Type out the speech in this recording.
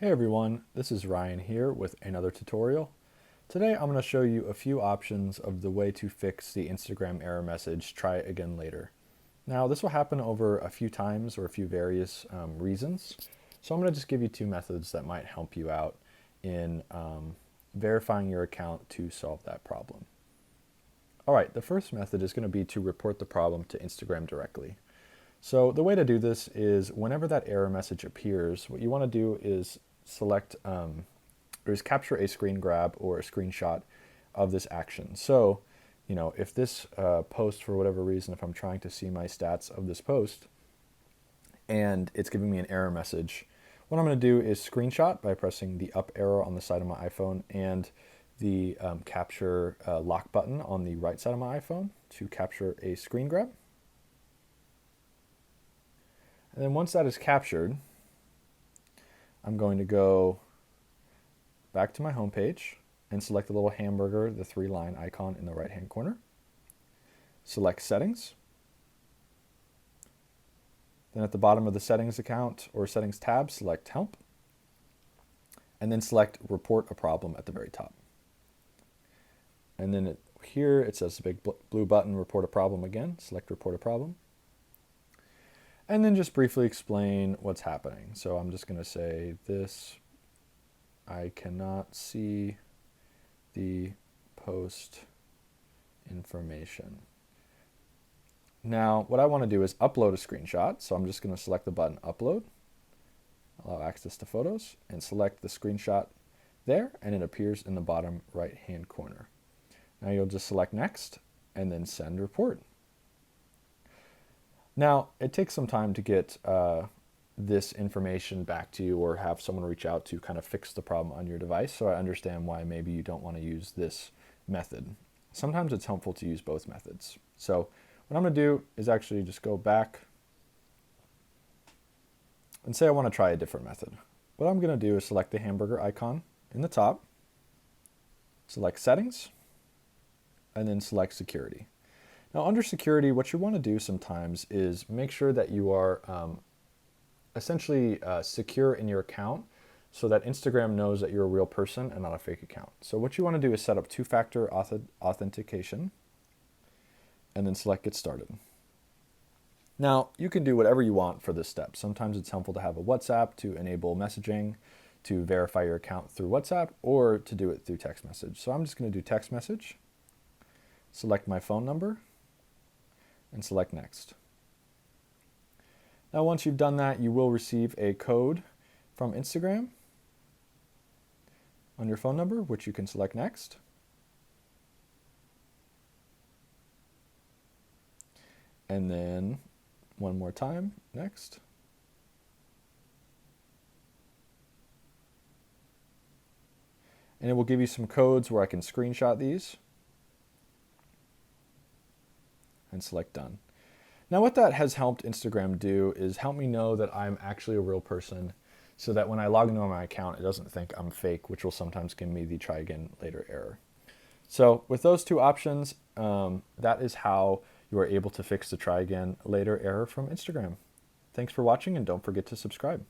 Hey everyone, this is Ryan here with another tutorial. Today I'm going to show you a few options of the way to fix the Instagram error message, try it again later. Now this will happen over a few times or a few various reasons. So I'm going to just give you two methods that might help you out in verifying your account to solve that problem. Alright, the first method is going to be to report the problem to Instagram directly. So the way to do this is whenever that error message appears, what you want to do is select or is capture a screen grab or a screenshot of this action. So, if this post, for whatever reason, if I'm trying to see my stats of this post and it's giving me an error message, what I'm going to do is screenshot by pressing the up arrow on the side of my iPhone and the capture lock button on the right side of my iPhone to capture a screen grab. And then once that is captured, I'm going to go back to my home page and select the little hamburger, the 3-line icon in the right-hand corner. Select Settings. Then at the bottom of the Settings account or Settings tab, select Help. And then select Report a Problem at the very top. And then here it says the big blue button, Report a Problem again. Select Report a Problem. And then just briefly explain what's happening. So I'm just going to say this, I cannot see the post information. Now, what I want to do is upload a screenshot. So I'm just going to select the button Upload, allow access to photos, and select the screenshot there, and it appears in the bottom right-hand corner. Now you'll just select Next, and then Send Report. Now, it takes some time to get this information back to you or have someone reach out to kind of fix the problem on your device, so I understand why maybe you don't want to use this method. Sometimes it's helpful to use both methods. So what I'm going to do is actually just go back and say I want to try a different method. What I'm going to do is select the hamburger icon in the top, select Settings, and then select Security. Now under security, what you want to do sometimes is make sure that you are essentially secure in your account so that Instagram knows that you're a real person and not a fake account. So what you want to do is set up two-factor authentication and then select Get Started. Now you can do whatever you want for this step. Sometimes it's helpful to have a WhatsApp to enable messaging to verify your account through WhatsApp or to do it through text message. So I'm just going to do text message, select my phone number, and select Next. Now once you've done that, you will receive a code from Instagram on your phone number, which you can select Next. And then one more time, Next. And it will give you some codes where I can screenshot these and select Done. Now what that has helped Instagram do is help me know that I'm actually a real person so that when I log into my account, it doesn't think I'm fake, which will sometimes give me the try again later error. So with those two options, that is how you are able to fix the try again later error from Instagram. Thanks for watching and don't forget to subscribe.